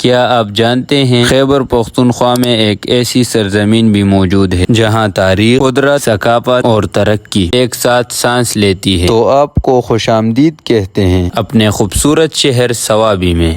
کیا آپ جانتے ہیں خیبر پختونخوا میں ایک ایسی سرزمین بھی موجود ہے جہاں تاریخ، قدرت، ثقافت اور ترقی ایک ساتھ سانس لیتی ہے؟ تو آپ کو خوش آمدید کہتے ہیں اپنے خوبصورت شہر صوابی میں۔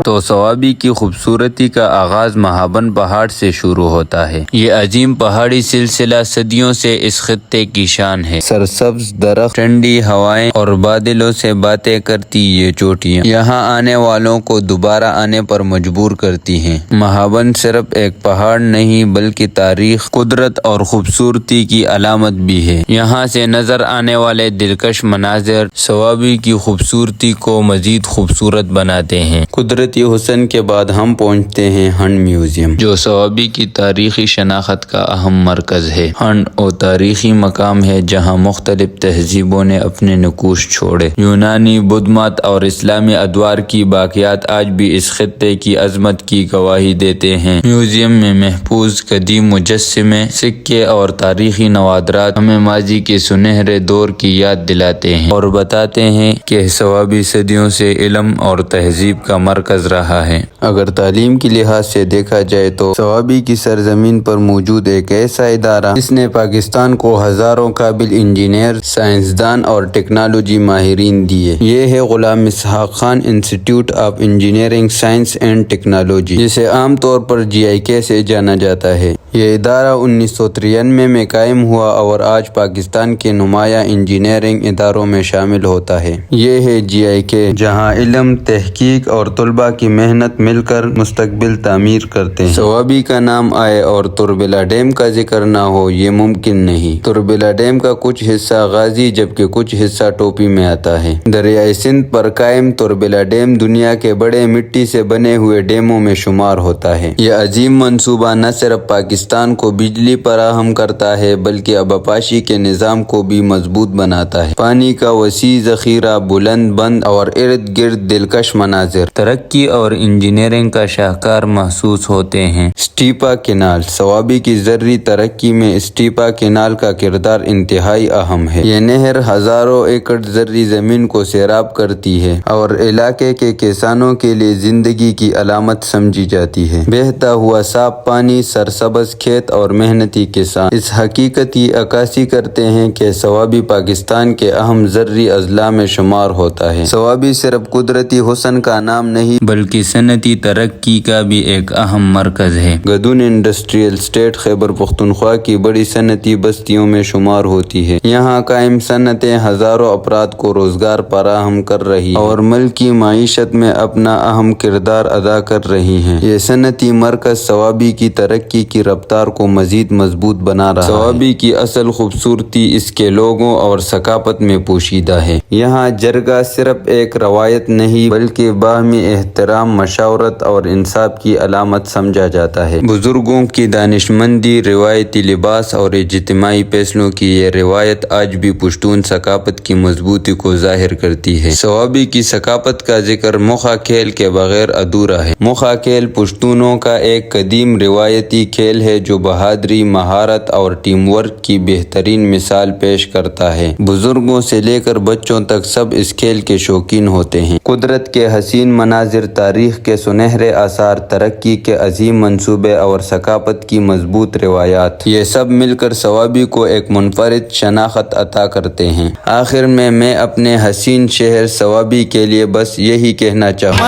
تو صوابی کی خوبصورتی کا آغاز مہابن پہاڑ سے شروع ہوتا ہے۔ یہ عظیم پہاڑی سلسلہ صدیوں سے اس خطے کی شان ہے۔ سرسبز درخت، ٹھنڈی ہوائیں اور بادلوں سے باتیں کرتی یہ چوٹیاں یہاں آنے والوں کو دوبارہ آنے پر مجبور کرتی ہیں۔ مہابن صرف ایک پہاڑ نہیں بلکہ تاریخ، قدرت اور خوبصورتی کی علامت بھی ہے۔ یہاں سے نظر آنے والے دلکش مناظر صوابی کی خوبصورتی کو مزید خوبصورت بناتے ہیں۔ قدرتی حسن کے بعد ہم پہنچتے ہیں ہنڈ میوزیم، جو صوابی کی تاریخی شناخت کا اہم مرکز ہے۔ ہنڈ وہ تاریخی مقام ہے جہاں مختلف تہذیبوں نے اپنے نقوش چھوڑے۔ یونانی، بدھ مت اور اسلامی ادوار کی باقیات آج بھی اس خطے کی عظمت کی گواہی دیتے ہیں۔ میوزیم میں محفوظ قدیم مجسمے، سکے اور تاریخی نوادرات ہمیں ماضی کے سنہرے دور کی یاد دلاتے ہیں اور بتاتے ہیں کہ صوابی صدیوں سے علم اور تہذیب کا مرکز رہا ہے۔ اگر تعلیم کے لحاظ سے دیکھا جائے تو صوابی کی سرزمین پر موجود ایک ایسا ادارہ جس نے پاکستان کو ہزاروں قابل انجینئر، سائنسدان اور ٹیکنالوجی ماہرین دیے، یہ ہے غلام اسحاق خان انسٹی ٹیوٹ of engineering science and technology, جسے عام طور پر GIK سے جانا جاتا ہے۔ یہ ادارہ 1993 میں قائم ہوا اور آج پاکستان کے نمایاں انجینئرنگ اداروں میں شامل ہوتا ہے۔ یہ ہے GIK، جہاں علم، تحقیق اور طلباء کی محنت مل کر مستقبل تعمیر کرتے ہیں۔ صوابی کا نام آئے اور تربیلا ڈیم کا ذکر نہ ہو یہ ممکن نہیں۔ تربیلا ڈیم کا کچھ حصہ غازی جبکہ کچھ حصہ ٹوپی میں آتا ہے۔ دریائے سندھ پر قائم تربیلا ڈیم دنیا کے بڑے مٹی سے بنے ہوئے ڈیموں میں شمار ہوتا ہے۔ یہ عظیم منصوبہ نہ صرف پاکستان کو بجلی فراہم کرتا ہے بلکہ آبپاشی کے نظام کو بھی مضبوط بناتا ہے۔ پانی کا وسیع ذخیرہ، بلند بند اور ارد گرد دلکش مناظر ترقی اور انجینئرنگ کا شاہکار محسوس ہوتے ہیں۔ اسٹیپا کینال، صوابی کی زرعی ترقی میں اسٹیپا کینال کا کردار انتہائی اہم ہے۔ یہ نہر ہزاروں ایکڑ زرعی زمین کو سیراب کرتی ہے اور علاقے کے کسانوں کے لیے زندگی کی علامت سمجھی جاتی ہے۔ بہتا ہوا صاف پانی، سرسبز کھیت اور محنتی کسان اس حقیقت کی عکاسی کرتے ہیں کہ صوابی پاکستان کے اہم زرعی اضلاع میں شمار ہوتا ہے۔ صوابی صرف قدرتی حسن کا نام نہیں بلکہ صنعتی ترقی کا بھی ایک اہم مرکز ہے۔ گدون انڈسٹریل اسٹیٹ خیبر پختونخوا کی بڑی صنعتی بستیوں میں شمار ہوتی ہے۔ یہاں قائم صنعتیں ہزاروں افراد کو روزگار فراہم کر رہی ہیں اور ملکی معیشت میں اپنا اہم کردار ادا کر رہی ہیں۔ یہ صنعتی مرکز صوابی کی ترقی کی رفتار کو مزید مضبوط بنا رہا ہے۔ صوابی کی اصل خوبصورتی اس کے لوگوں اور ثقافت میں پوشیدہ ہے۔ یہاں جرگہ صرف ایک روایت نہیں بلکہ باہمی احترام، مشاورت اور انصاف کی علامت سمجھا جاتا ہے۔ بزرگوں کی دانشمندی، روایتی لباس اور اجتماعی فیصلوں کی یہ روایت آج بھی پشتون ثقافت کی مضبوطی کو ظاہر کرتی ہے۔ صوابی کی ثقافت کا ذکر مکھا کھیل کے بغیر ادھورا ہے۔ مکھا کھیل پشتونوں کا ایک قدیم روایتی کھیل ہے جو بہادری، مہارت اور ٹیم ورک کی بہترین مثال پیش کرتا ہے۔ بزرگوں سے لے کر بچوں تک سب اس کھیل کے شوقین ہوتے ہیں۔ قدرت کے حسین مناظر، تاریخ کے سنہرے آثار، ترقی کے عظیم منصوبے اور ثقافت کی مضبوط روایات، یہ سب مل کر صوابی کو ایک منفرد شناخت عطا کرتے ہیں۔ آخر میں اپنے حسین شہر صوابی کے لیے بس یہی کہنا چاہوں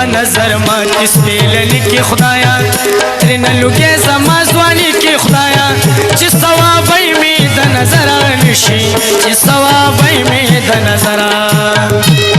صوابی میں د نظر